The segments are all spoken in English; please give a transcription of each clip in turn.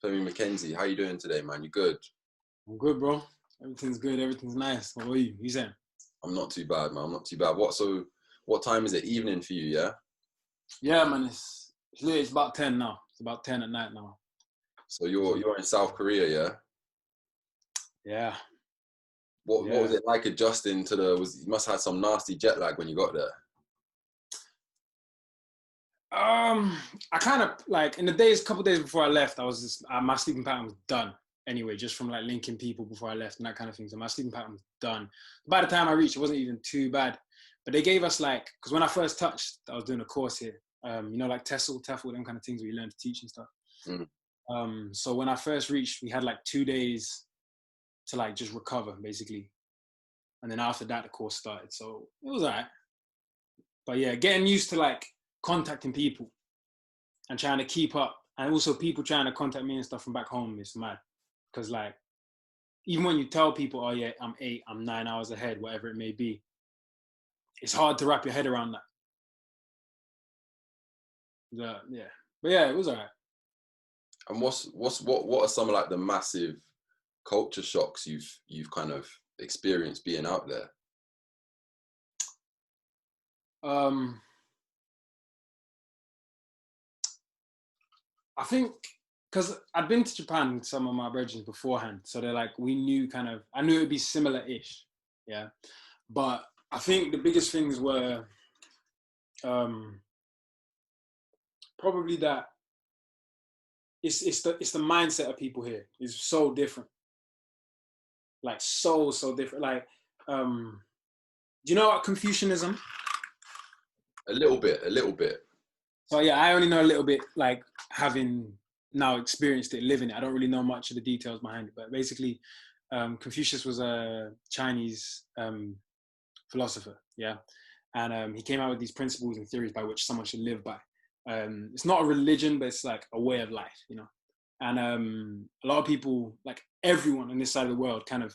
Femi McKenzie. How you doing today, man? You good? I'm good, bro. Everything's good. Everything's nice. What are you? You saying? I'm not too bad, man. I'm not too bad. What time is it? Evening for you, yeah? Yeah, man. It's about 10 now. It's about 10 at night now. So you're in South Korea, yeah? Yeah. What was Yeah. it like adjusting to you must have had some nasty jet lag when you got there. I kind of like in the couple days before I left, I was just my sleeping pattern was done anyway, just from like linking people before I left and that kind of thing. So my sleeping pattern was done. By the time I reached, it wasn't even too bad. But they gave us because when I first touched, I was doing a course here. Like TEFL, them kind of things where you learn to teach and stuff. So when I first reached, we had like 2 days to like just recover basically, and then after that the course started. So it was alright. But yeah, getting used to like contacting people and trying to keep up, and also people trying to contact me and stuff from back home is mad. Because like, even when you tell people, oh yeah, I'm 9 hours ahead, whatever it may be, it's hard to wrap your head around that. Yeah, but yeah, it was alright. And what are some of like the massive culture shocks you've kind of experienced being out there? I think because I'd been to Japan with some of my brethren beforehand, so they're like, I knew it would be similar-ish, yeah. But I think the biggest things were probably that it's the mindset of people here is so different, like so different. Like, do you know what Confucianism? A little bit. So yeah, I only know a little bit, like having now experienced it, living it. I don't really know much of the details behind it, but basically, Confucius was a Chinese philosopher, yeah, and he came out with these principles and theories by which someone should live by. It's not a religion, but it's like a way of life, you know. And a lot of people, like everyone on this side of the world, kind of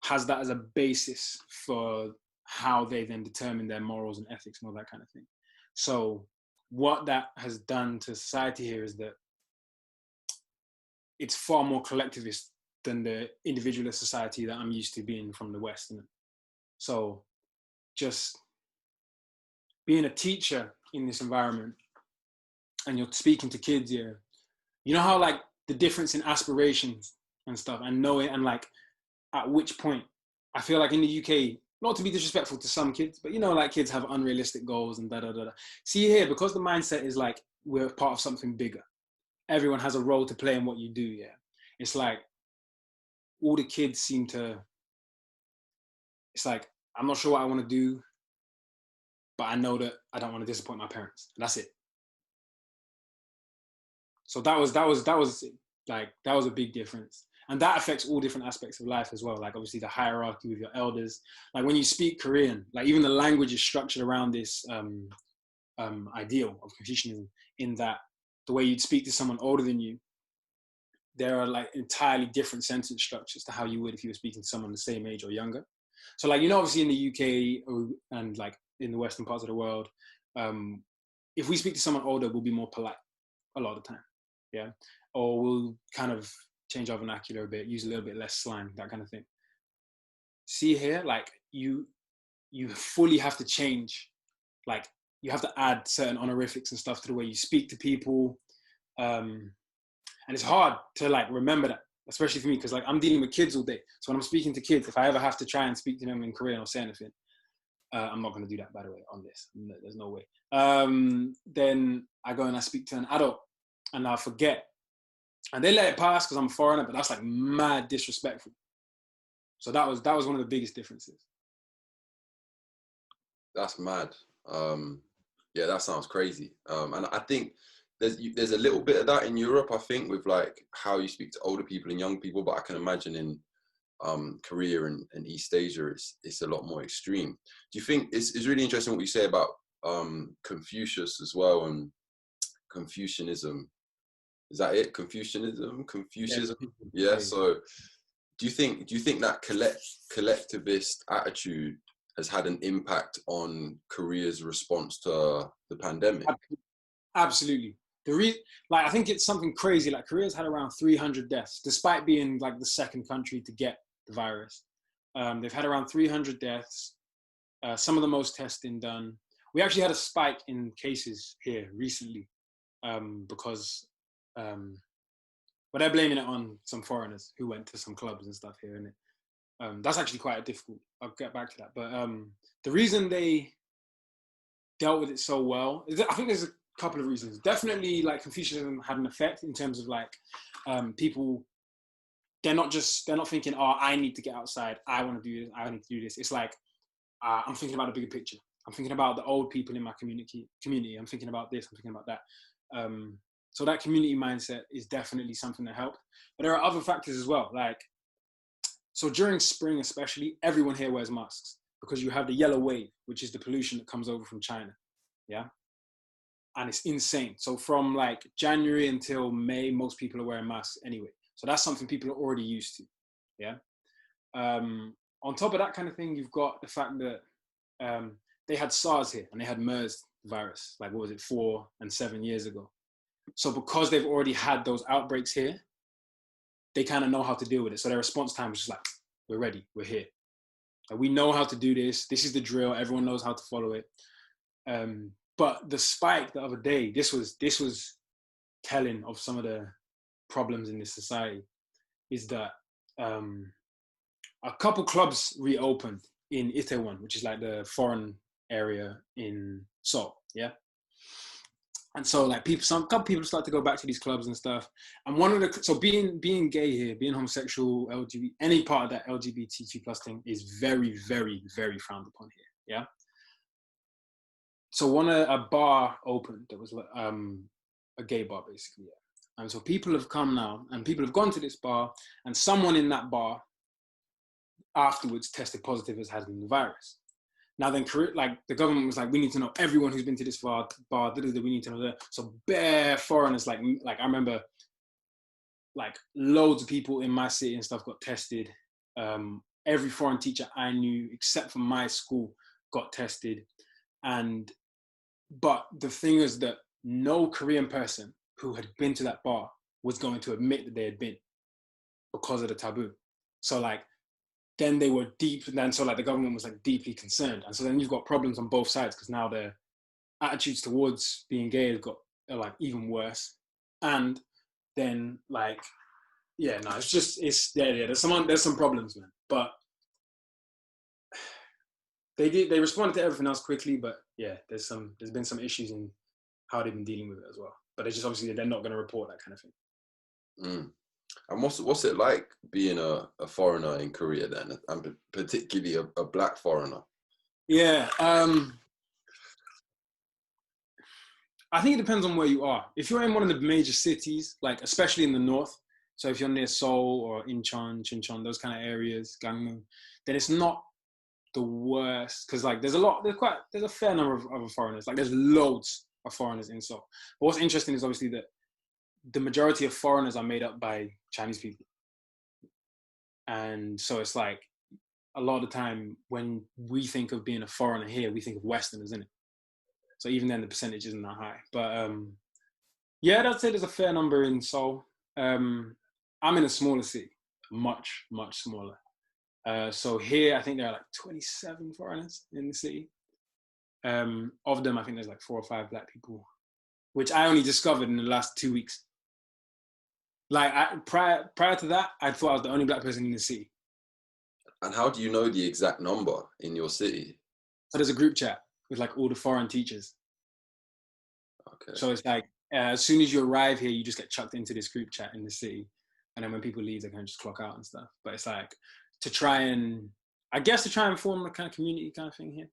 has that as a basis for how they then determine their morals and ethics and all that kind of thing. So what that has done to society here is that it's far more collectivist than the individualist society that I'm used to being from the West. So just being a teacher in this environment and you're speaking to kids here, you know how like the difference in aspirations and stuff and knowing and like at which point I feel like in the UK, not to be disrespectful to some kids, but you know, like kids have unrealistic goals and da. See here, because the mindset is like we're part of something bigger. Everyone has a role to play in what you do, yeah. It's like all the kids seem to, it's like, I'm not sure what I want to do, but I know that I don't want to disappoint my parents. And that's it. So that was a big difference. And that affects all different aspects of life as well. Like obviously the hierarchy with your elders. Like when you speak Korean, like even the language is structured around this ideal of Confucianism, in that the way you'd speak to someone older than you, there are like entirely different sentence structures to how you would if you were speaking to someone the same age or younger. So like, you know, obviously in the UK and like in the Western parts of the world, if we speak to someone older, we'll be more polite a lot of the time, yeah? Or we'll kind of change our vernacular a bit, use a little bit less slang, that kind of thing. See here, like you fully have to change, like you have to add certain honorifics and stuff to the way you speak to people. And it's hard to like remember that, especially for me, because like I'm dealing with kids all day. So when I'm speaking to kids, if I ever have to try and speak to them in Korean or say anything, I'm not going to do that, by the way, on this. There's no way. Then I go and I speak to an adult and I forget. And they let it pass because I'm a foreigner, but that's like mad disrespectful. So that was one of the biggest differences. That's mad. Yeah, that sounds crazy. And I think there's a little bit of that in Europe, I think, with like how you speak to older people and young people, but I can imagine in Korea and East Asia, it's a lot more extreme. Do you think it's really interesting what you say about Confucius as well and Confucianism? Is that it? Confucianism? Yeah. So do you think that collectivist attitude has had an impact on Korea's response to the pandemic? Absolutely. I think it's something crazy. Like Korea's had around 300 deaths, despite being like the second country to get the virus. They've had around 300 deaths. Some of the most testing done. We actually had a spike in cases here recently because, but they're blaming it on some foreigners who went to some clubs and stuff here, and that's actually quite difficult. I'll get back to that. But the reason they dealt with it so well, I think there's a couple of reasons. Definitely, like Confucianism had an effect in terms of like people. They're not thinking, oh, I need to get outside. I want to do this. I need to do this. It's like I'm thinking about the bigger picture. I'm thinking about the old people in my community. I'm thinking about this. I'm thinking about that. So that community mindset is definitely something that helped. But there are other factors as well. Like, so during spring especially, everyone here wears masks because you have the yellow wave, which is the pollution that comes over from China. Yeah. And it's insane. So from like January until May, most people are wearing masks anyway. So that's something people are already used to. Yeah. On top of that kind of thing, you've got the fact that they had SARS here and they had MERS virus, like what was it, 4 and 7 years ago. So because they've already had those outbreaks here, they kind of know how to deal with it. So their response time was just like, we're ready, we're here. Like, we know how to do this. This is the drill. Everyone knows how to follow it. But the spike the other day, this was telling of some of the problems in this society, is that a couple clubs reopened in Itaewon, which is like the foreign area in Seoul, yeah? And so like a couple people start to go back to these clubs and stuff. And so being gay here, being homosexual, LGBT, any part of that LGBTQ plus thing is very, very, very frowned upon here, yeah? So a bar opened that was a gay bar basically, yeah. And so people have come now and people have gone to this bar and someone in that bar afterwards tested positive as having the virus. Now then, like the government was like, we need to know everyone who's been to this bar, we need to know that. So bare foreigners, like I remember like loads of people in my city and stuff got tested. Every foreign teacher I knew, except for my school, got tested. But the thing is that no Korean person who had been to that bar was going to admit that they had been because of the taboo. So like, then they were the government was like deeply concerned. And so then you've got problems on both sides because now their attitudes towards being gay are like even worse. And then like, yeah, no, there's some problems, man. But they responded to everything else quickly, but yeah, there's been some issues in how they've been dealing with it as well. But it's just obviously they're not going to report that kind of thing. Mm. And what's it like being a foreigner in Korea then, and particularly a black foreigner? Yeah, I think it depends on where you are. If you're in one of the major cities, like especially in the north, so if you're near Seoul or Incheon, Chuncheon, those kind of areas, Gangneung, then it's not the worst because like there's a fair number of foreigners. Like there's loads of foreigners in Seoul. But what's interesting is obviously that the majority of foreigners are made up by Chinese people. And so it's like a lot of the time when we think of being a foreigner here, we think of Westerners, isn't it? So even then the percentage isn't that high. But yeah, I'd say there's a fair number in Seoul. I'm in a smaller city, much, much smaller. So here, I think there are like 27 foreigners in the city. Of them, I think there's like 4 or 5 black people, which I only discovered in the last 2 weeks. Like prior to that, I thought I was the only black person in the city. And how do you know the exact number in your city? So there's a group chat with like all the foreign teachers. Okay. So it's like as soon as you arrive here, you just get chucked into this group chat in the city, and then when people leave, they can just clock out and stuff. But it's like to try and form a kind of community kind of thing here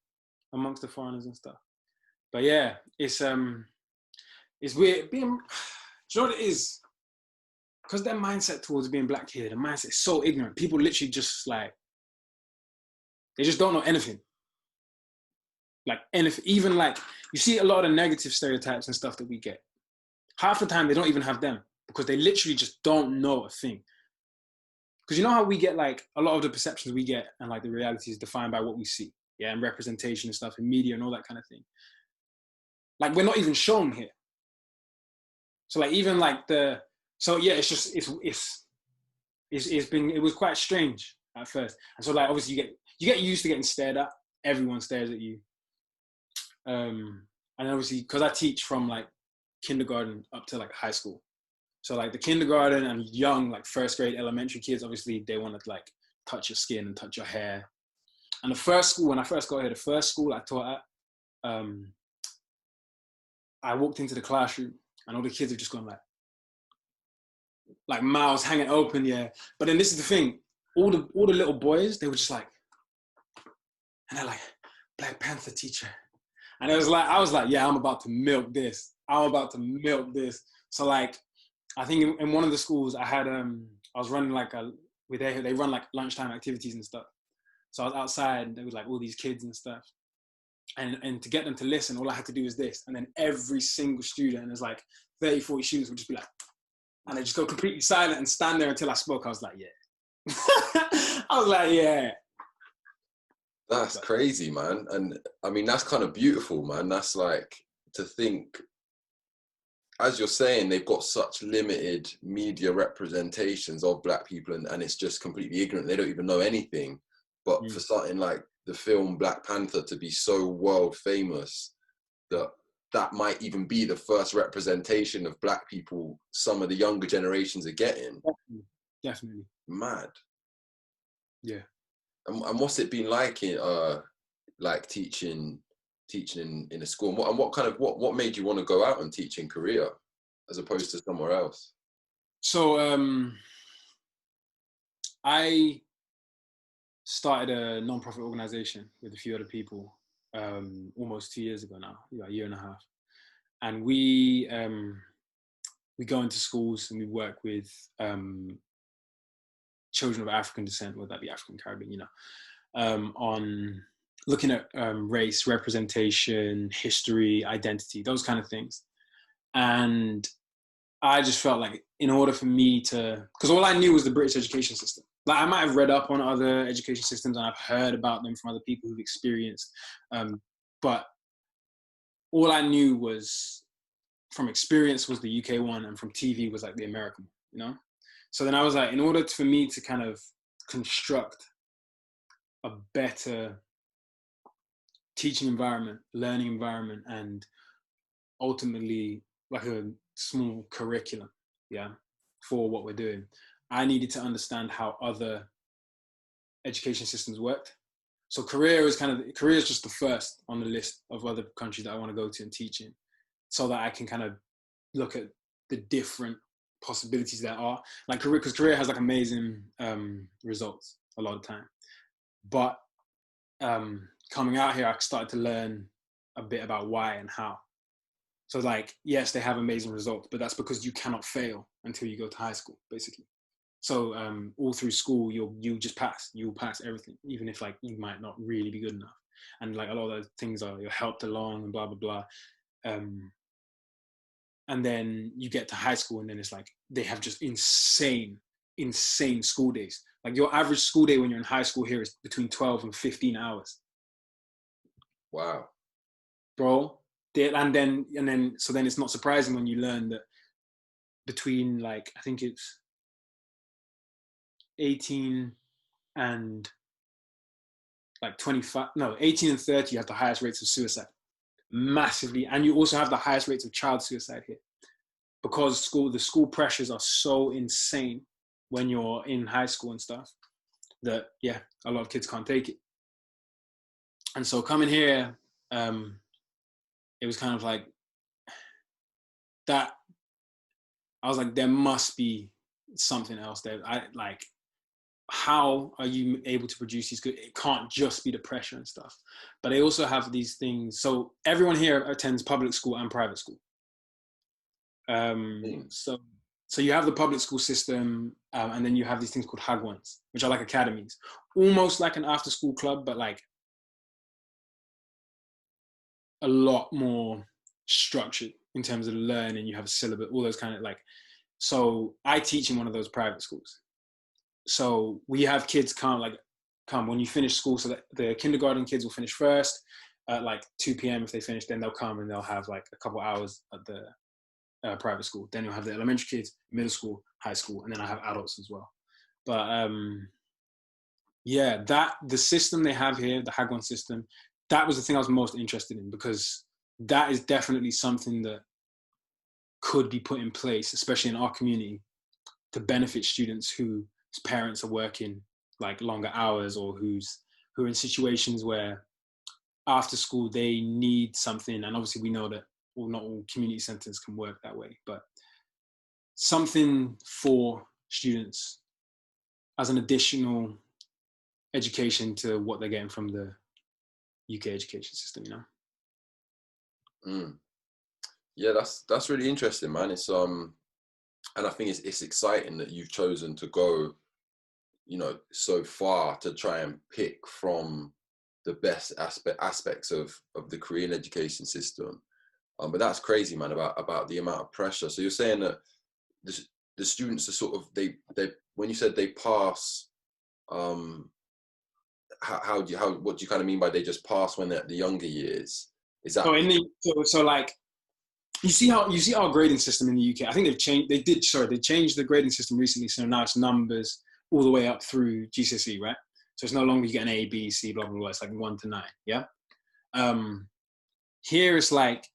amongst the foreigners and stuff. But yeah, it's weird being. Do you know what it is? Because their mindset towards being black here, the mindset is so ignorant. People literally just like, they just don't know anything. Like anything, even like, you see a lot of negative stereotypes and stuff that we get. Half the time, they don't even have them because they literally just don't know a thing. Because you know how we get like, a lot of the perceptions we get and like the reality is defined by what we see. Yeah, and representation and stuff in media and all that kind of thing. Like we're not even shown here. So like even like so yeah, it's just it was quite strange at first. And so like obviously you get used to getting stared at. Everyone stares at you. And obviously because I teach from like kindergarten up to like high school. So like the kindergarten and young, like first grade elementary kids, obviously they want to like touch your skin and touch your hair. And the first school, when I first got here, the first school I taught at, I walked into the classroom and all the kids have just gone like mouths hanging open, yeah. But then this is the thing, all the little boys, they were just like, and they're like, Black Panther teacher. And I was like, yeah, I'm about to milk this. I'm about to milk this. So like, I think in one of the schools I had, I was running like they run like lunchtime activities and stuff. So I was outside and there was like all these kids and stuff. And to get them to listen, all I had to do was this. And then every single student, and there's like 30, 40 students would just be like, and they just go completely silent and stand there until I spoke. I was like, yeah. I was like, yeah. That's crazy, man. And I mean, that's kind of beautiful, man. That's like to think, as you're saying, they've got such limited media representations of Black people and it's just completely ignorant. They don't even know anything. But for something like the film Black Panther to be so world famous that might even be the first representation of Black people some of the younger generations are getting. Definitely. Mad. Yeah. And what's it been like in like teaching in a school? And what made you want to go out and teach in Korea as opposed to somewhere else? So I started a non-profit organization with a few other people almost 2 years ago now, a year and a half. And we go into schools and we work with children of African descent, whether that be African Caribbean, on looking at race, representation, history, identity, those kind of things. And I just felt like in order for me to, because all I knew was the British education system. Like I might have read up on other education systems and I've heard about them from other people who've experienced, but all I knew was from experience was the UK one and from TV was like the American one, So then I was like, in order for me to kind of construct a better teaching environment, learning environment, and ultimately like a small curriculum, for what we're doing, I needed to understand how other education systems worked. So Korea is just the first on the list of other countries that I want to go to and teach in, so that I can kind of look at the different possibilities there are. Like Korea, because Korea has like amazing results a lot of time. But coming out here, I started to learn a bit about why and how. So like, yes, they have amazing results, but that's because you cannot fail until you go to high school, basically. So all through school, you'll just pass. You'll pass everything, even if like you might not really be good enough. And like a lot of those things are you're helped along and blah blah blah. And then you get to high school, and then it's like they have just insane school days. Like your average school day when you're in high school here is between 12 and 15 hours. Wow, bro. And then it's not surprising when you learn that between like I think it's 18 and like 25, no, 18 and 30, you have the highest rates of suicide, massively. And you also have the highest rates of child suicide here because the school pressures are so insane when you're in high school and stuff that, yeah, a lot of kids can't take it. And so coming here, it was kind of like that. I was like, there must be something else there. How are you able to produce these good? It can't just be the pressure and stuff. But they also have these things. So everyone here attends public school and private school. So you have the public school system, and then you have these things called hagwons, which are like academies, almost like an after-school club, but like a lot more structured in terms of learning. You have a syllabus, all those kind of like. So I teach in one of those private schools. So we have kids come when you finish school. So that the kindergarten kids will finish first at like 2 p.m. If they finish, then they'll come and they'll have like a couple hours at the private school. Then you'll have the elementary kids, middle school, high school, and then I have adults as well. But yeah, that the system they have here, the Hagwon system, that was the thing I was most interested in, because that is definitely something that could be put in place, especially in our community, to benefit students whose parents are working like longer hours, or who are in situations where after school they need something. And obviously we know that not all community centers can work that way, but something for students as an additional education to what they're getting from the UK education system, you know? Mm. Yeah, that's really interesting, man. It's and I think it's exciting that you've chosen to go, you know, so far to try and pick from the best aspects of the Korean education system. But that's crazy, man, about the amount of pressure. So you're saying that the students are sort of they when you said they pass, what do you kind of mean by they just pass when they're at the younger years? Is that So like you see our grading system in the UK. I think they changed the grading system recently, so now it's numbers all the way up through GCSE, right? So it's no longer you get an A, B, C, blah blah blah. It's like 1 to 9, yeah. Here it's like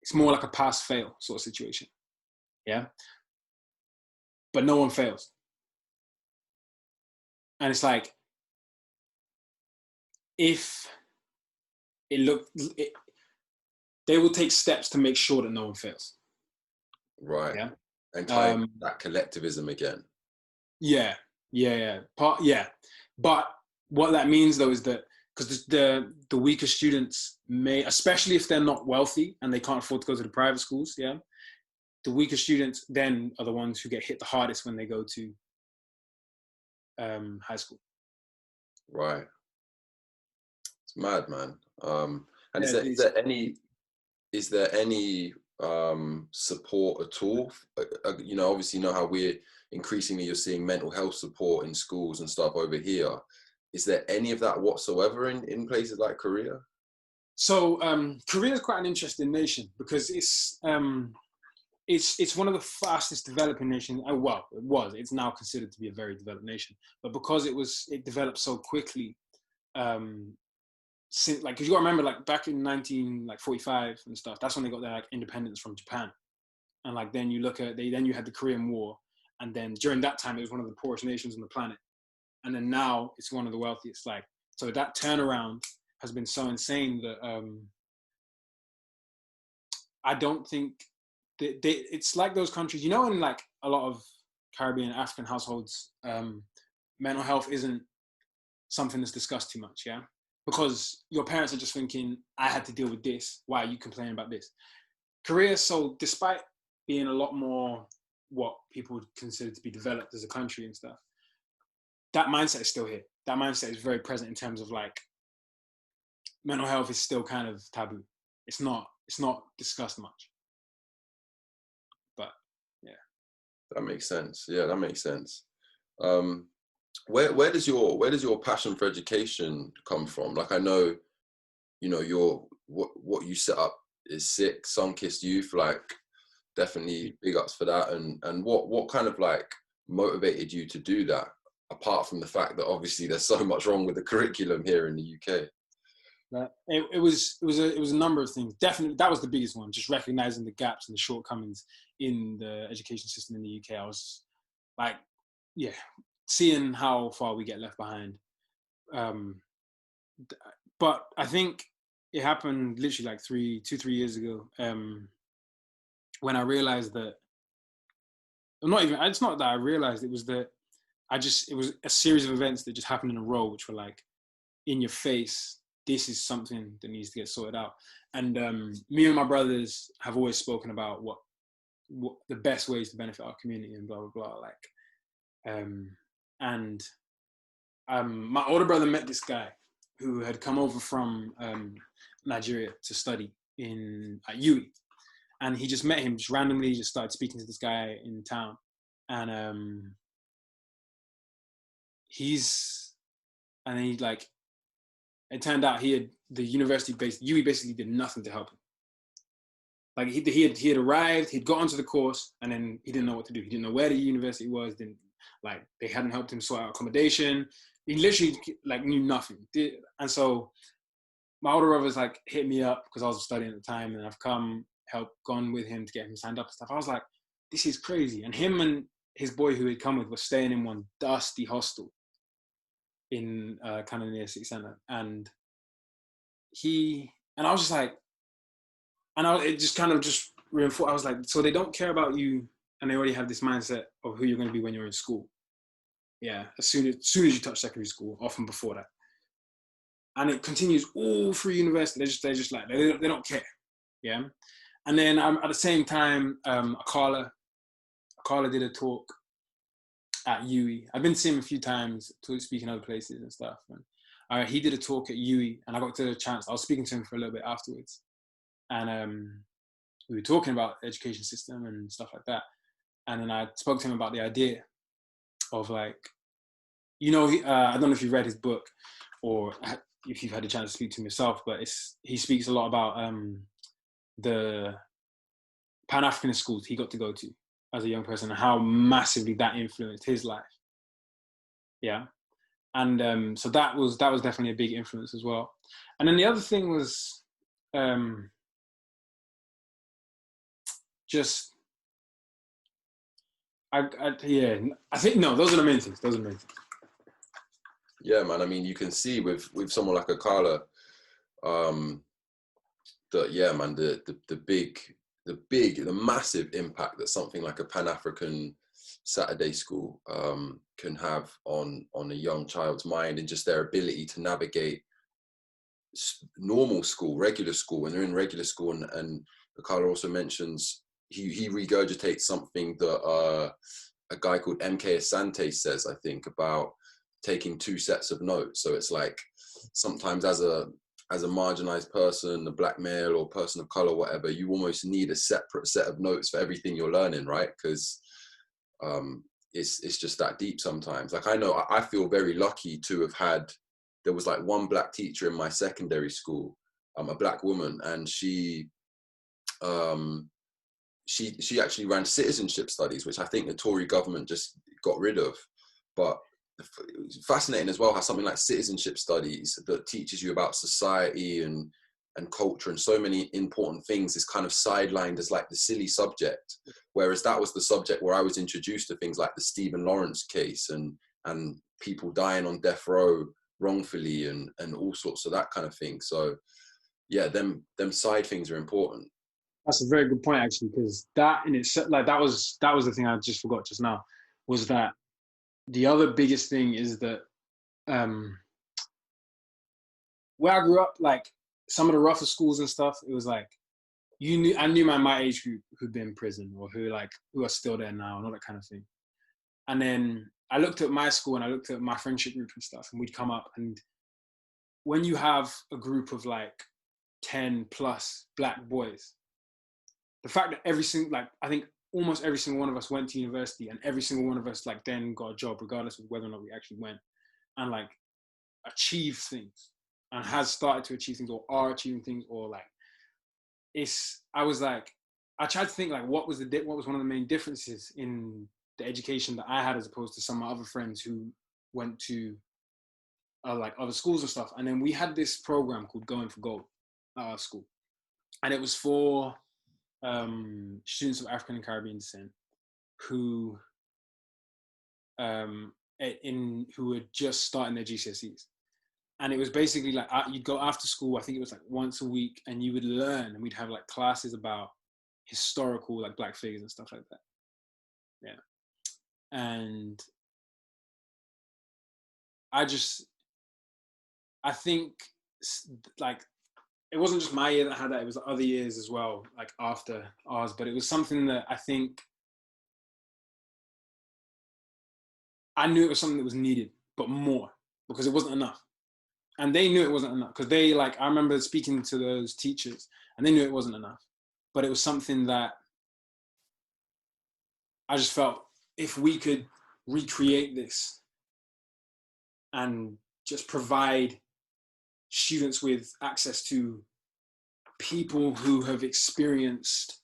it's more like a pass fail sort of situation, yeah. But no one fails, and it's like if they will take steps to make sure that no one fails. Right. Yeah. And tie that collectivism again. Yeah. But what that means though is that because the weaker students may, especially if they're not wealthy and they can't afford to go to the private schools, yeah, the weaker students then are the ones who get hit the hardest when they go to high school. Right. It's mad, man. And Yeah, is there any support at all? You know, obviously, you know how we're increasingly you're seeing mental health support in schools and stuff over here. Is there any of that whatsoever in places like Korea? So Korea is quite an interesting nation because it's one of the fastest developing nations. Well, it was. It's now considered to be a very developed nation, but because it developed so quickly. Since, like, because you got to remember, like back in 1945 and stuff, that's when they got their like independence from Japan, and like then you look at then you had the Korean War, and then during that time it was one of the poorest nations on the planet, and then now it's one of the wealthiest. Like, so that turnaround has been so insane that I don't think it's like those countries, you know, in like a lot of Caribbean, African households, mental health isn't something that's discussed too much, yeah? Because your parents are just thinking, I had to deal with this, why are you complaining about this? Korea, so despite being a lot more what people would consider to be developed as a country and stuff, that mindset is still here. That mindset is very present in terms of like, mental health is still kind of taboo. It's not discussed much. But yeah. That makes sense. Yeah, that makes sense. Where does your passion for education come from? Like, I know, you know, what you set up is sick. Sun-Kissed Youth, like, definitely big ups for that. And what kind of like motivated you to do that, apart from the fact that obviously there's so much wrong with the curriculum here in the UK? It was a number of things. Definitely, that was the biggest one. Just recognizing the gaps and the shortcomings in the education system in the UK. I was like, yeah, seeing how far we get left behind. But I think it happened literally like 3 years ago, when I realized that, it's not that I realized, it was that it was a series of events that just happened in a row, which were like, in your face, this is something that needs to get sorted out. And me and my brothers have always spoken about what the best ways to benefit our community and blah, blah, blah. Like, and my older brother met this guy who had come over from Nigeria to study at UI. And he just met him, just randomly, just started speaking to this guy in town. And it turned out the university-based, UI basically did nothing to help him. Like he had arrived, he'd got onto the course, and then he didn't know what to do. He didn't know where the university was. Didn't like they hadn't helped him sort out accommodation. He literally like knew nothing. And so my older brother's like hit me up because I was studying at the time, and I've gone with him to get him signed up and stuff. I was like, this is crazy. And him and his boy who he'd come with were staying in one dusty hostel in kind of near City Centre, and I was just like, it just kind of just reinforced. I was like, so they don't care about you, and they already have this mindset of who you're going to be when you're in school. Yeah, as soon as you touch secondary school, often before that, and it continues all through university. They're just like they don't care. Yeah, and then at the same time, Akala did a talk at UE. I've been to see him a few times, speaking other places and stuff. And he did a talk at UE, and I got the chance. I was speaking to him for a little bit afterwards, and we were talking about the education system and stuff like that. And then I spoke to him about the idea of like, I don't know if you've read his book or if you've had a chance to speak to him yourself, but he speaks a lot about the Pan-Africanist schools he got to go to as a young person and how massively that influenced his life. Yeah. And so that was definitely a big influence as well. And then the other thing was just, I think, no, those are the main things. Yeah, man. I mean, you can see with someone like Akala, that, yeah, man, the massive impact that something like a Pan-African Saturday school can have on a young child's mind, and just their ability to navigate normal school, regular school, when they're in regular school. And Akala also mentions he regurgitates something that a guy called MK Asante says, I think, about taking 2 sets of notes. So it's like sometimes as a marginalized person, a black male or person of color, whatever, you almost need a separate set of notes for everything you're learning, right? Because it's just that deep sometimes. Like I feel very lucky to have had, there was like one black teacher in my secondary school, a black woman, and she actually ran citizenship studies, which I think the Tory government just got rid of. But it's fascinating as well how something like citizenship studies that teaches you about society and culture and so many important things is kind of sidelined as like the silly subject, whereas that was the subject where I was introduced to things like the Stephen Lawrence case and people dying on death row wrongfully and all sorts of that kind of thing. So yeah, them side things are important. That's a very good point, actually, because that in itself, like that was the thing I just forgot just now, was that the other biggest thing is that where I grew up, like some of the rougher schools and stuff, it was like I knew my age group who'd been in prison or who are still there now and all that kind of thing. And then I looked at my school and I looked at my friendship group and stuff, and we'd come up, and when you have a group of like 10 plus black boys, the fact that I think almost every single one of us went to university, and every single one of us like then got a job, regardless of whether or not we actually went, and like achieved things and has started to achieve things or are achieving things, or like I tried to think like what was one of the main differences in the education that I had as opposed to some of my other friends who went to like other schools and stuff. And then we had this program called Going for Gold at our school, and it was for students of African and Caribbean descent who were just starting their GCSEs. And it was basically like you'd go after school, I think it was like once a week, and you would learn, and we'd have like classes about historical like black figures and stuff like that. Yeah. And I think like it wasn't just my year that had that, it was other years as well, like after ours, but it was something that I think I knew it was something that was needed, but more, because it wasn't enough. And they knew it wasn't enough, because I remember speaking to those teachers and they knew it wasn't enough, but it was something that I just felt if we could recreate this and just provide students with access to people who have experienced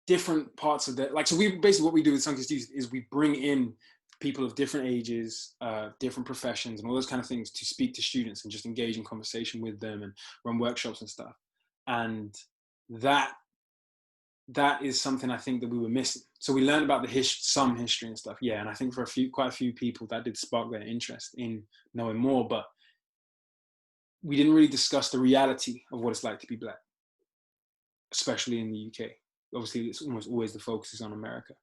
different parts of the, like, so we basically, what we do with Sunken Studios is we bring in people of different ages, different professions and all those kind of things to speak to students and just engage in conversation with them and run workshops and stuff. And that is something I think that we were missing. So we learned about some history and stuff. Yeah. And I think for quite a few people that did spark their interest in knowing more, but we didn't really discuss the reality of what it's like to be Black, especially in the UK. Obviously, it's almost always the focus is on America.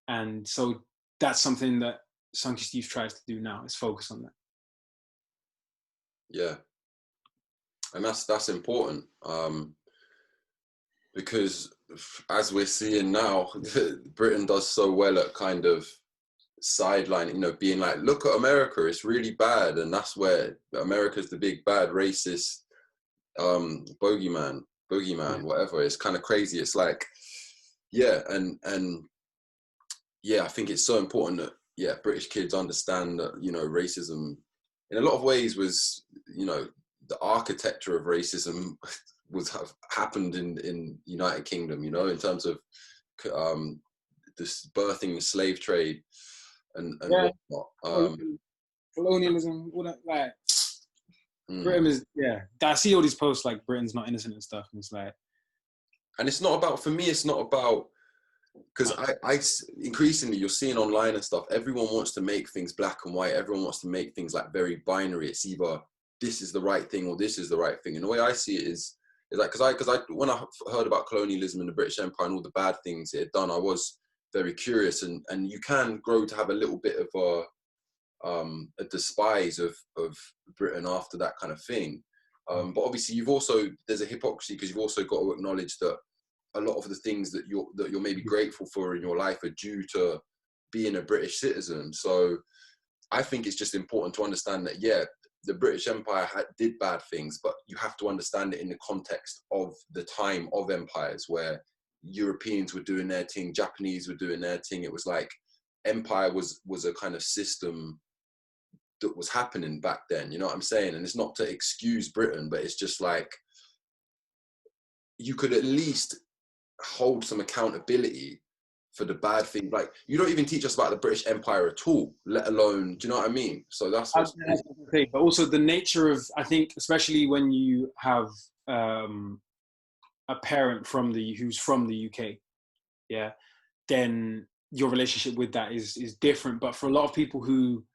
And so that's something that Sunky Steve tries to do now, is focus on that. Yeah. And that's important, because as we're seeing now, Britain does so well at kind of sideline, being like, look at America, it's really bad. And that's where America's the big bad racist boogeyman, whatever. It's kind of crazy. It's like, yeah, and yeah, I think it's so important that British kids understand that racism in a lot of ways was the architecture of racism happened in United Kingdom, in terms of this birthing the slave trade and whatnot. Colonialism, all that, like Britain is, I see all these posts like Britain's not innocent and stuff, and it's like, and it's not about, for me, it's not about, because I increasingly you're seeing online and stuff, everyone wants to make things black and white, everyone wants to make things like very binary. It's either this is the right thing or this is the right thing. And the way I see it is like, because I when I heard about colonialism and the British Empire and all the bad things it had done, I was very curious, and you can grow to have a little bit of a despise of Britain after that kind of thing. But obviously there's a hypocrisy, because you've also got to acknowledge that a lot of the things that you're maybe grateful for in your life are due to being a British citizen. So I think it's just important to understand that, the British Empire did bad things, but you have to understand it in the context of the time of empires, where Europeans were doing their thing, Japanese were doing their thing. It was like empire was a kind of system that was happening back then, you know what I'm saying? And it's not to excuse Britain, but it's just like, you could at least hold some accountability for the bad thing. Like, you don't even teach us about the British Empire at all, let alone, do you know what I mean? So that's what's but also the nature of, I think, especially when you have a parent who's from the UK, then your relationship with that is different. But for a lot of people who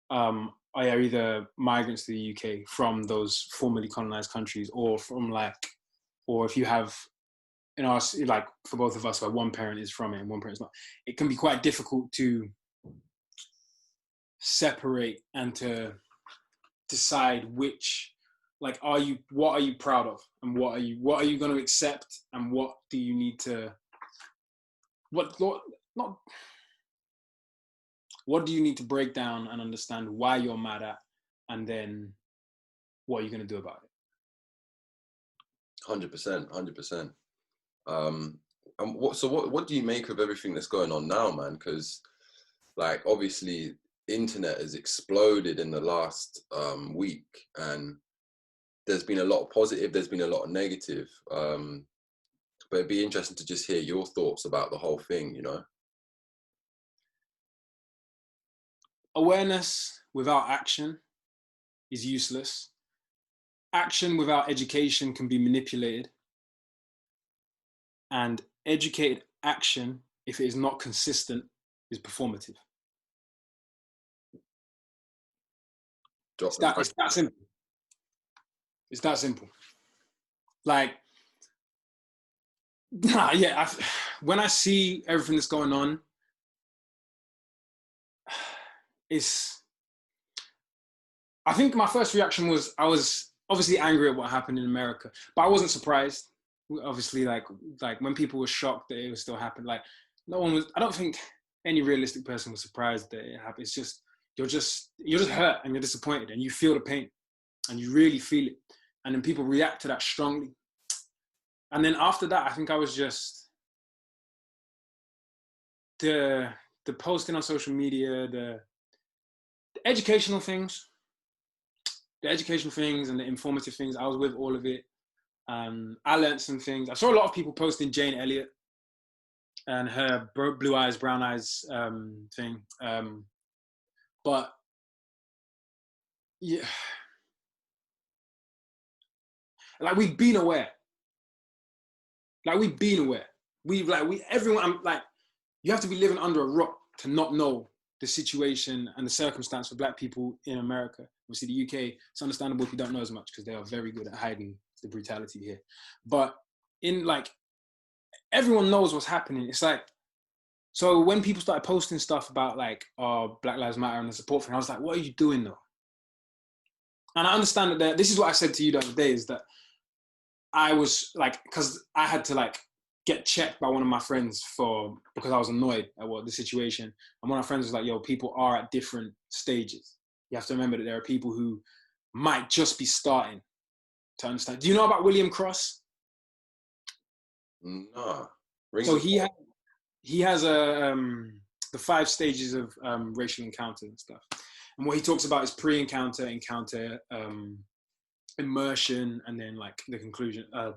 are either migrants to the UK from those formerly colonized countries, or if you have, like for both of us, where one parent is from it and one parent's not, it can be quite difficult to separate and to decide which, like, what are you proud of, and what are you going to accept, and what do you need to, what do you need to break down and understand why you're mad at, and then what are you going to do about it? 100%. And what do you make of everything that's going on now, man? Because, like, obviously internet has exploded in the last week, and there's been a lot of positive, there's been a lot of negative, but it'd be interesting to just hear your thoughts about the whole thing. Awareness without action is useless. Action without education can be manipulated. And educated action, if it is not consistent, is performative. It's that simple. It's that simple. Like, when I see everything that's going on, I think my first reaction was, I was obviously angry at what happened in America, but I wasn't surprised. Obviously, like when people were shocked that it was still happening, like, no one was. I don't think any realistic person was surprised that it happened. It's just you're just hurt and you're disappointed, and you feel the pain, and you really feel it, and then people react to that strongly. And then after that, I think I was just the posting on social media, the educational things. the educational things and the informative things, I was with all of it. I learned some things. I saw a lot of people posting Jane Elliott and her blue eyes, brown eyes thing. But yeah, like we've been aware. Everyone, I'm like, you have to be living under a rock to not know the situation and the circumstance for Black people in America. Obviously, the UK, it's understandable if you don't know as much because they are very good at hiding the brutality here. But in like, everyone knows what's happening. It's like, so when people started posting stuff about like, Black Lives Matter and the support thing, I was like, what are you doing though? And I understand that this is what I said to you the other day, is that I was like, because I had to like get checked by one of my friends because I was annoyed at the situation. And one of my friends was like, yo, people are at different stages. You have to remember that there are people who might just be starting to understand. Do you know about William Cross? No. So he has the 5 stages of racial encounter and stuff. And what he talks about is pre-encounter, encounter, immersion, and then like the conclusion. I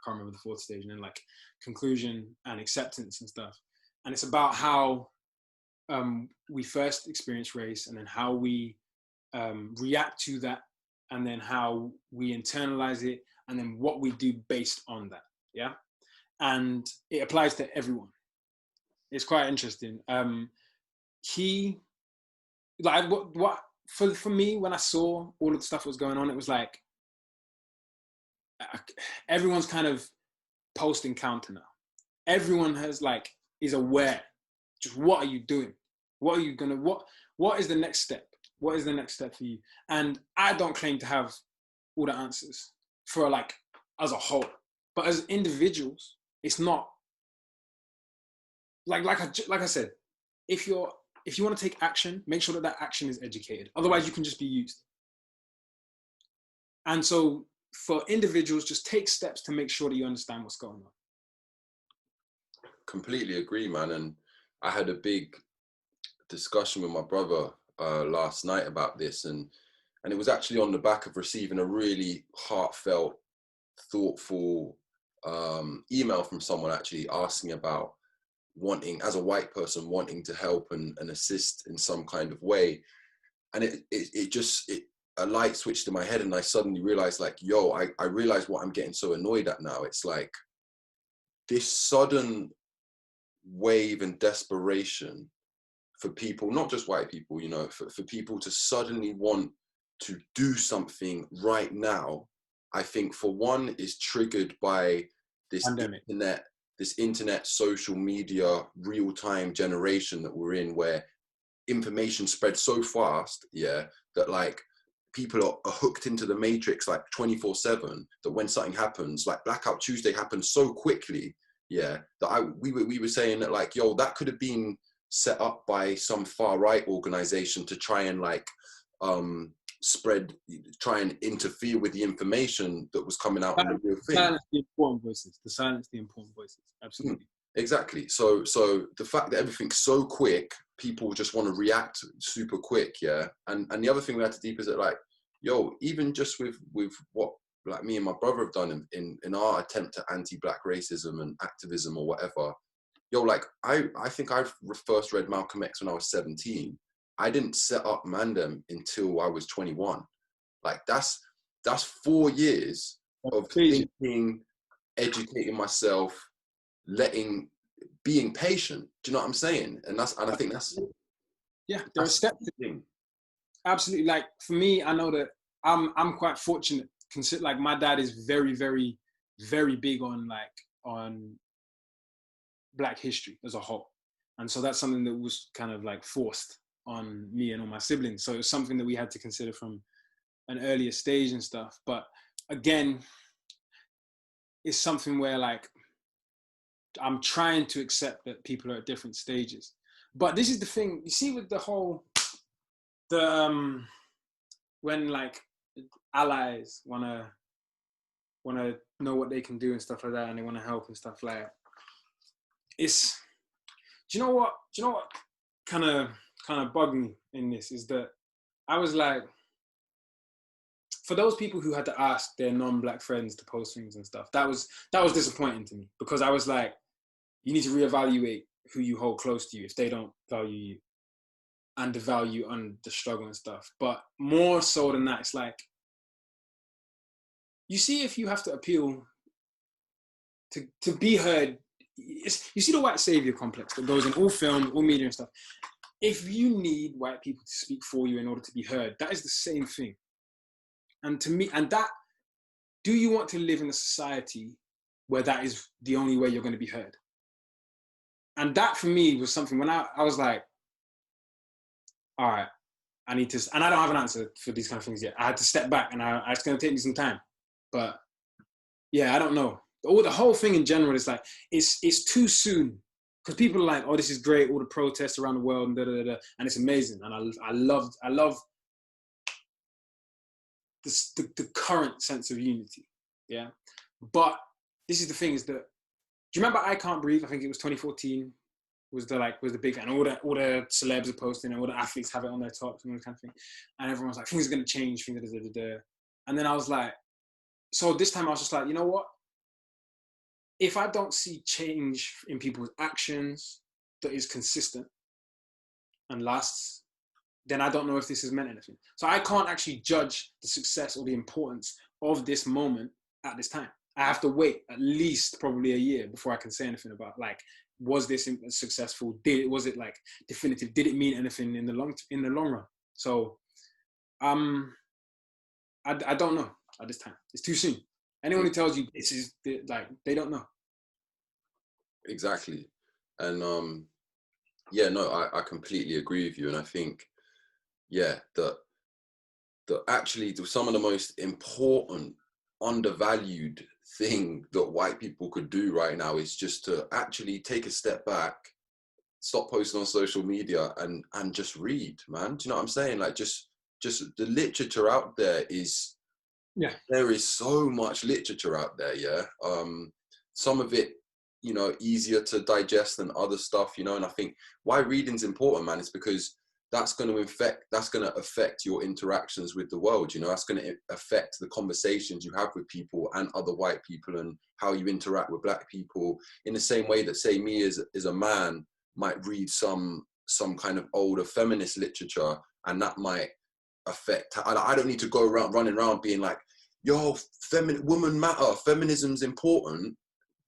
can't remember the 4th stage, and then like conclusion and acceptance and stuff. And it's about how we first experience race, and then how we react to that, and then how we internalize it, and then what we do based on that. Yeah, and it applies to everyone. It's quite interesting. He like what for me, when I saw all of the stuff that was going on, it was like everyone's kind of post-encounter now. Everyone is aware. Just what are you doing? What is the next step? What is the next step for you? And I don't claim to have all the answers for like as a whole, but as individuals, it's not like I said, if you want to take action, make sure that action is educated. Otherwise, you can just be used. And so for individuals, just take steps to make sure that you understand what's going on. Completely agree, man. And I had a big discussion with my brother last night about this, and it was actually on the back of receiving a really heartfelt, thoughtful email from someone actually asking about wanting, as a white person, wanting to help and assist in some kind of way. And a light switched in my head, and I suddenly realized, like, yo, I realized what I'm getting so annoyed at now. It's like this sudden wave and desperation for people, not just white people, you know, for people to suddenly want to do something right now, I think for one is triggered by this pandemic. internet, social media, real-time generation that we're in, where information spreads so fast, yeah, that like people are hooked into the matrix like 24/7, that when something happens, like Blackout Tuesday happened so quickly, yeah, that we were saying that like, yo, that could have been set up by some far right organization to try and like try and interfere with the information that was coming out on the real thing. Silence the important voices. Absolutely. Exactly. So the fact that everything's so quick, people just want to react super quick, yeah. And the other thing we had to deep is that, like, yo, even just with what like me and my brother have done in our attempt to anti-black racism and activism or whatever, yo, like I think I first read Malcolm X when I was 17. I didn't set up Mandem until I was 21. Like that's 4 years of thinking, educating myself, being patient. Do you know what I'm saying? And I think that's, yeah, there are steps. Absolutely. Like for me, I know that I'm quite fortunate. Consider, like, my dad is very, very, very big on Black history as a whole, and so that's something that was kind of like forced on me and all my siblings. So it was something that we had to consider from an earlier stage and stuff. But again, it's something where like I'm trying to accept that people are at different stages. But this is the thing, you see, with the whole when like allies wanna know what they can do and stuff like that, and they want to help and stuff like that. It's, do you know what kind of bugged me in this is that I was like, for those people who had to ask their non-black friends to post things and stuff, that was disappointing to me, because I was like, you need to reevaluate who you hold close to you if they don't value you and the value on the struggle and stuff. But more so than that, it's like, you see, if you have to appeal to be heard, you see the white savior complex that goes in all film, all media and stuff. If you need white people to speak for you in order to be heard, that is the same thing. And to me, and that, do you want to live in a society where that is the only way you're going to be heard? And that for me was something when I was like, all right, I need to, and I don't have an answer for these kind of things yet. I had to step back, and it's going to take me some time. But yeah, I don't know. The whole thing in general is like, it's too soon, because people are like, oh, this is great, all the protests around the world, and and it's amazing. And I love the current sense of unity. Yeah. But this is the thing, is that, do you remember I Can't Breathe? I think it was 2014. Was the big, and all the celebs are posting, and all the athletes have it on their tops and all that kind of thing. And everyone's like, things are going to change, And then I was like, so this time I was just like, you know what? If I don't see change in people's actions that is consistent and lasts, then I don't know if this has meant anything. So I can't actually judge the success or the importance of this moment at this time. I have to wait at least probably a year before I can say anything about, like, was this successful? Was it like definitive? Did it mean anything in the long run? So, I don't know at this time. It's too soon. Anyone who tells you this is like, they don't know. Exactly. And yeah, no, I completely agree with you. And I think, yeah, that actually some of the most important undervalued thing that white people could do right now is just to actually take a step back, stop posting on social media, and just read, man. Do you know what I'm saying? Like, just the literature out there is, yeah, there is so much literature out there. Yeah. Some of it, you know, easier to digest than other stuff, you know. And I think why reading's important, man, is because that's going to affect your interactions with the world, you know. That's going to affect the conversations you have with people and other white people, and how you interact with black people, in the same way that, say, me as a man might read some kind of older feminist literature, and that might affect, I don't need to go around running around being like, yo, woman matter, feminism's important.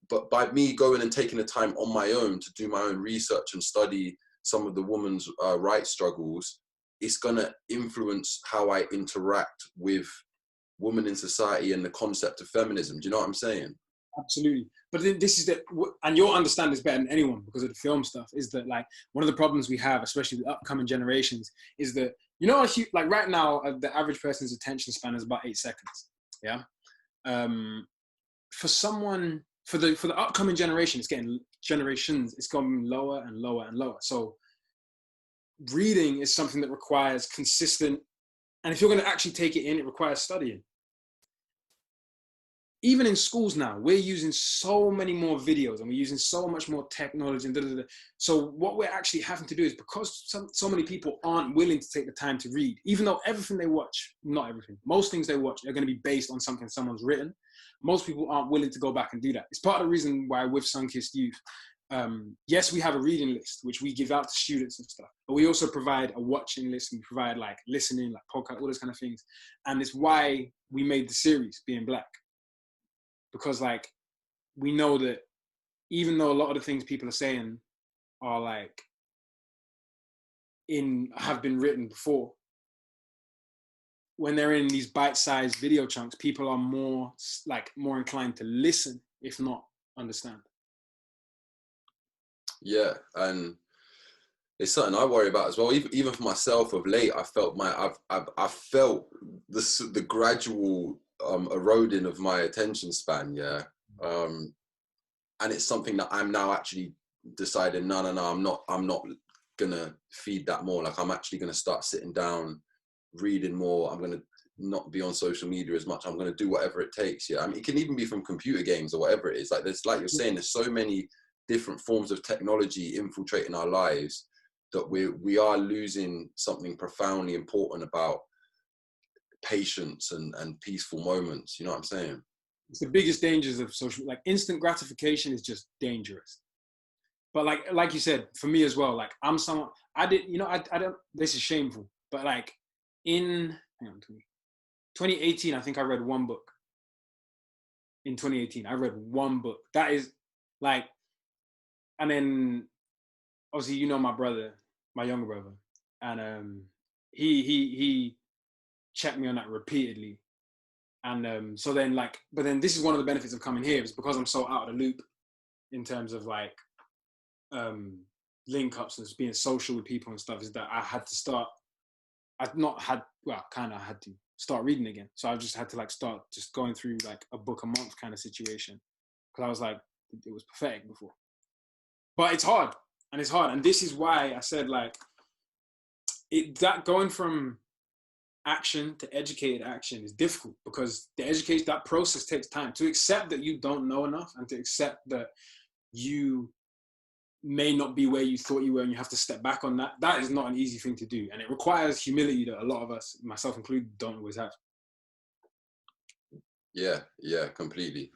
But by me going and taking the time on my own to do my own research and study some of the women's rights struggles, it's going to influence how I interact with women in society and the concept of feminism. Do you know what I'm saying? Absolutely. But this is and you'll understand this better than anyone because of the film stuff, is that, like, one of the problems we have, especially with upcoming generations, is that, you know, like right now, the average person's attention span is about 8 seconds. Yeah. For the upcoming generation, it's going lower and lower and lower. So reading is something that requires consistent, and if you're going to actually take it in, it requires studying. Even in schools now, we're using so many more videos, and we're using so much more technology and So what we're actually having to do is, because so many people aren't willing to take the time to read, even though everything they watch, not everything, most things they watch are going to be based on something someone's written. Most people aren't willing to go back and do that. It's part of the reason why with Sunkissed Youth, yes, we have a reading list, which we give out to students and stuff, but we also provide a watching list, and we provide like listening, like podcast, all those kind of things. And it's why we made the series Being Black. Because, like, we know that even though a lot of the things people are saying are like have been written before, when they're in these bite-sized video chunks, people are more inclined to listen, if not understand. Yeah, and it's something I worry about as well. Even for myself, of late, I felt I felt the gradual eroding of my attention span. Yeah, and it's something that I'm now actually deciding. No, I'm not gonna feed that more. Like, I'm actually gonna start sitting down, reading more. I'm gonna not be on social media as much. I'm gonna do whatever it takes. Yeah, I mean, it can even be from computer games or whatever it is. Like, you're saying, there's so many different forms of technology infiltrating our lives that we are losing something profoundly important about patience and peaceful moments. You know what I'm saying? It's the biggest dangers of social, like instant gratification is just dangerous. But like you said, for me as well, like I'm someone, I did, you know, I don't, this is shameful, but like in, hang on, 2018, I think I read one book. In 2018, I read one book. That is like, and then obviously, you know, my brother, my younger brother, and he checked me on that repeatedly. And so then like, but then this is one of the benefits of coming here, is because I'm so out of the loop in terms of like link ups and being social with people and stuff, is that I had to start, I've not had, well, kind of had to start reading again. So I just had to like start just going through like a book a month kind of situation. Cause I was like, it was pathetic before. But it's hard, and it's hard. And this is why I said like, that going from action to educated action is difficult, because that process takes time. To accept that you don't know enough, and to accept that you may not be where you thought you were, and you have to step back on that. That is not an easy thing to do, and it requires humility that a lot of us, myself included, don't always have. Yeah, completely.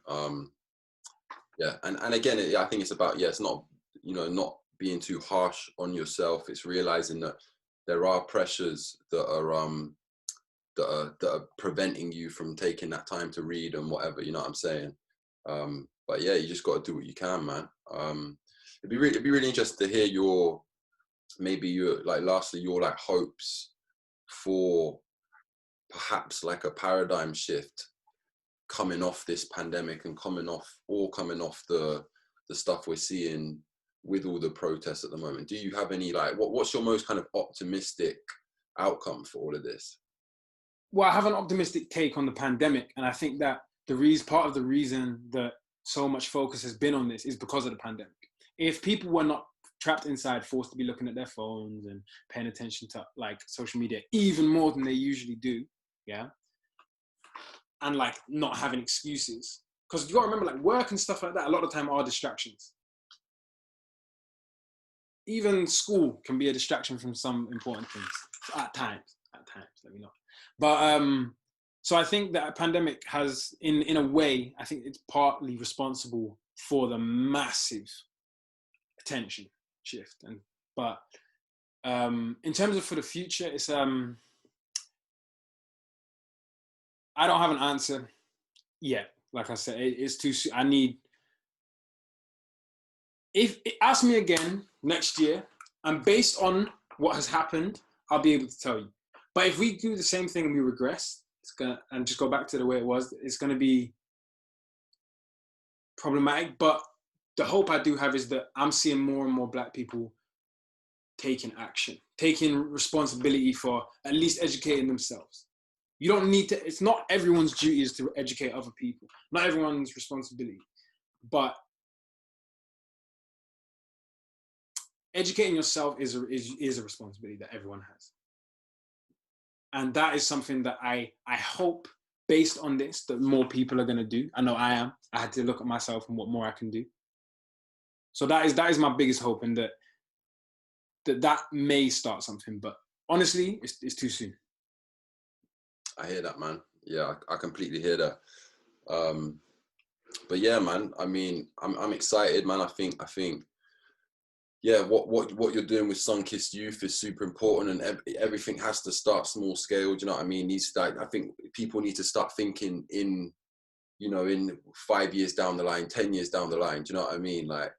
Yeah, and again, I think it's about, it's not, you know, not being too harsh on yourself. It's realizing that there are pressures that are preventing you from taking that time to read and whatever. You know what I'm saying? But yeah, you just got to do what you can, man. It'd be really interesting to hear lastly your like hopes for perhaps like a paradigm shift coming off this pandemic, and coming off the stuff we're seeing with all the protests at the moment. Do you have any like, what's your most kind of optimistic outcome for all of this? Well, I have an optimistic take on the pandemic, and I think that part of the reason that so much focus has been on this is because of the pandemic. If people were not trapped inside, forced to be looking at their phones and paying attention to like social media even more than they usually do, yeah, and like not having excuses, because you got to remember, like work and stuff like that, a lot of the time are distractions. Even school can be a distraction from some important things at times, let me know. But so I think that a pandemic has, in a way, I think it's partly responsible for the massive attention shift. But in terms of for the future, it's I don't have an answer yet. Like I said, it's too soon. Ask me again next year, and based on what has happened, I'll be able to tell you. But if we do the same thing and we regress, and just go back to the way it was, it's gonna be problematic. But the hope I do have is that I'm seeing more and more Black people taking action, taking responsibility for at least educating themselves. You don't need to, it's not everyone's duty is to educate other people, not everyone's responsibility, but educating yourself is a responsibility that everyone has. And that is something that I hope, based on this, that more people are going to do. I know I am. I had to look at myself and what more I can do. So that is my biggest hope, and that may start something, but honestly, it's too soon. I hear that, man. Yeah, I completely hear that. But yeah, man, I mean, I'm excited, man. I think yeah, what you're doing with Sunkissed Youth is super important, and everything has to start small scale. Do you know what I mean? I think people need to start thinking in 5 years down the line, 10 years down the line. Do you know what I mean? Like,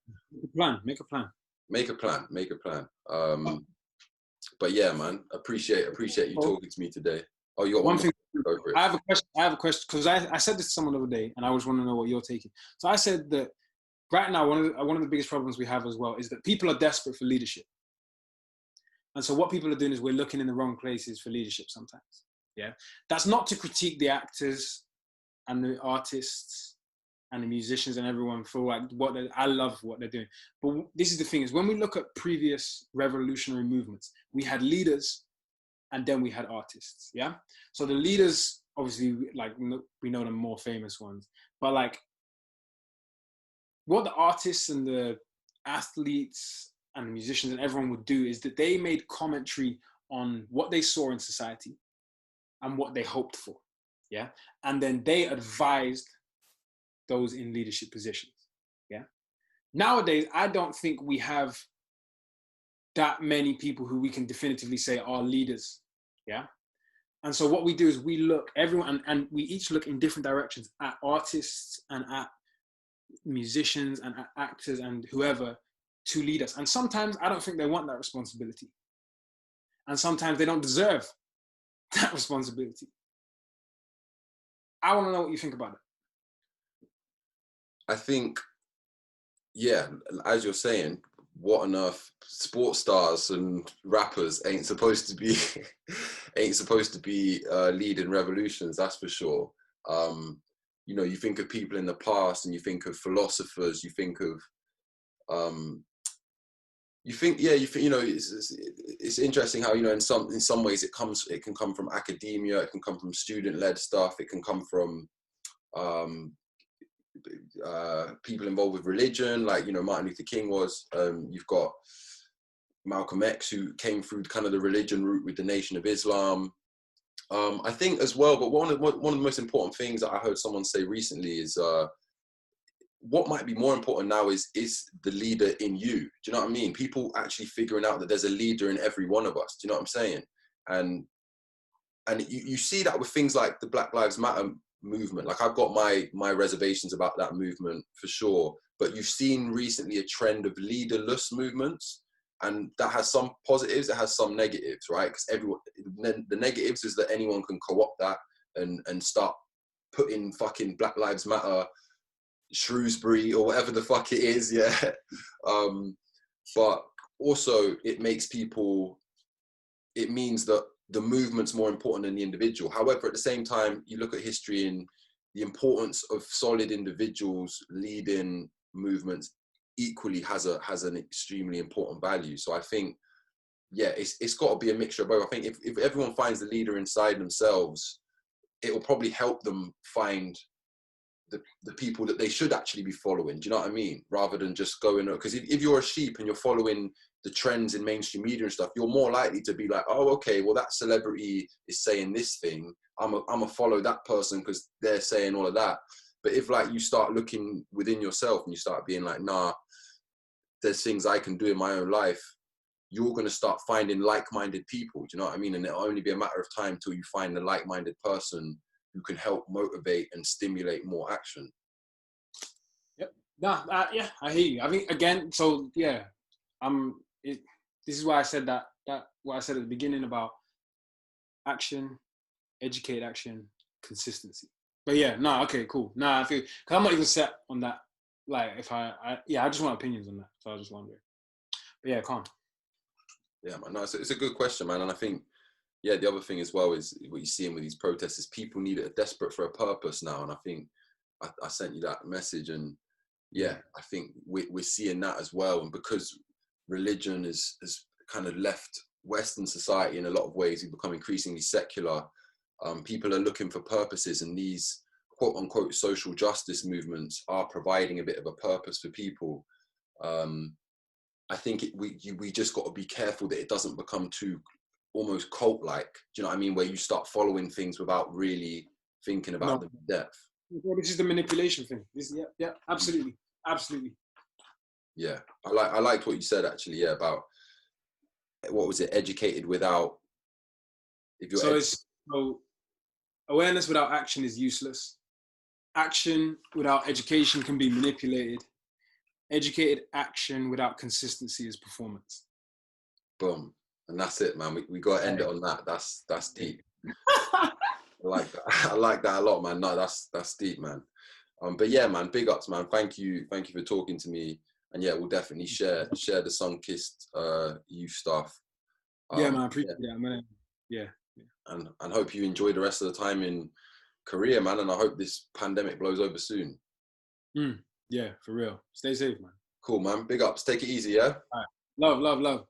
Make a plan. But yeah, man, appreciate you talking to me today. Oh, you got one thing. Go for it. I have a question, because I said this to someone the other day, and I always want to know what you're taking. So I said that right now, one of the biggest problems we have as well is that people are desperate for leadership. And so what people are doing is we're looking in the wrong places for leadership sometimes. Yeah. That's not to critique the actors and the artists and the musicians and everyone for like I love what they're doing. But this is the thing, is when we look at previous revolutionary movements, we had leaders and then we had artists. Yeah. So the leaders, obviously, like we know the more famous ones, but like what the artists and the athletes and the musicians and everyone would do is that they made commentary on what they saw in society, and what they hoped for. Yeah. And then they advised those in leadership positions. Yeah. Nowadays, I don't think we have that many people who we can definitively say are leaders. Yeah. And so what we do is we look, everyone, and we each look in different directions at artists and at musicians and at actors and whoever to lead us. And sometimes I don't think they want that responsibility. And sometimes they don't deserve that responsibility. I want to know what you think about it. I think, yeah, as you're saying, what on earth, sports stars and rappers ain't supposed to be leading revolutions, that's for sure. You know, you think of people in the past and you think of philosophers, you think of you know, it's interesting how, you know, in some ways it can come from academia, it can come from student-led stuff, it can come from people involved with religion, like, you know, Martin Luther King was. You've got Malcolm X, who came through kind of the religion route with the Nation of Islam. I think as well, but one of the most important things that I heard someone say recently is what might be more important now is the leader in you. Do you know what I mean? People actually figuring out that there's a leader in every one of us. Do you know what I'm saying? And you see that with things like the Black Lives Matter movement. Like, I've got my reservations about that movement for sure, but you've seen recently a trend of leaderless movements, and that has some positives, it has some negatives, right? Because the negatives is that anyone can co-opt that and start putting fucking Black Lives Matter Shrewsbury or whatever the fuck it is, yeah. But also it means that the movement's more important than the individual. However, at the same time, you look at history and the importance of solid individuals leading movements equally has an extremely important value. So I think, yeah, it's got to be a mixture of both. I think if everyone finds the leader inside themselves, it will probably help them find the people that they should actually be following. Do you know what I mean? Rather than just going, because if you're a sheep and you're following the trends in mainstream media and stuff, you're more likely to be like, oh, okay, well, that celebrity is saying this thing, I'm a follow that person because they're saying all of that. But if, like, you start looking within yourself and you start being like, nah, there's things I can do in my own life, you're going to start finding like-minded people. Do you know what I mean? And it'll only be a matter of time till you find the like-minded person who can help motivate and stimulate more action. Yep. Yeah, I hear you. I think, again, so yeah, this is why I said that what I said at the beginning about action, educate action, consistency. But yeah, no, okay, cool. I feel, because I'm not even set on that. Like, if I just want opinions on that. So I was just wondering. But yeah, calm. Yeah, man, no, it's a good question, man. And I think, yeah, the other thing as well is what you're seeing with these protests is people are desperate for a purpose now. And I think I sent you that message, and yeah, I think we're seeing that as well. And because religion has kind of left Western society in a lot of ways, we've become increasingly secular. People are looking for purposes, and these quote unquote social justice movements are providing a bit of a purpose for people. I think we just got to be careful that it doesn't become too almost cult-like. Do you know what I mean? Where you start following things without really thinking about the depth. Well, this is the manipulation thing. Yeah, absolutely. Yeah, I liked what you said actually. Yeah, about what was it? Educated without. If you're so awareness without action is useless. Action without education can be manipulated. Educated action without consistency is performance. Boom. And that's it, man. We got to end it on that. That's deep. I like that. I like that a lot, man. No, that's deep, man. But yeah, man, big ups, man. Thank you for talking to me. And yeah, we'll definitely share the Sun-Kissed youth stuff. Yeah, man, I appreciate that, man. Yeah. And hope you enjoy the rest of the time in Korea, man. And I hope this pandemic blows over soon. Yeah, for real. Stay safe, man. Cool, man. Big ups. Take it easy, yeah? All right. Love.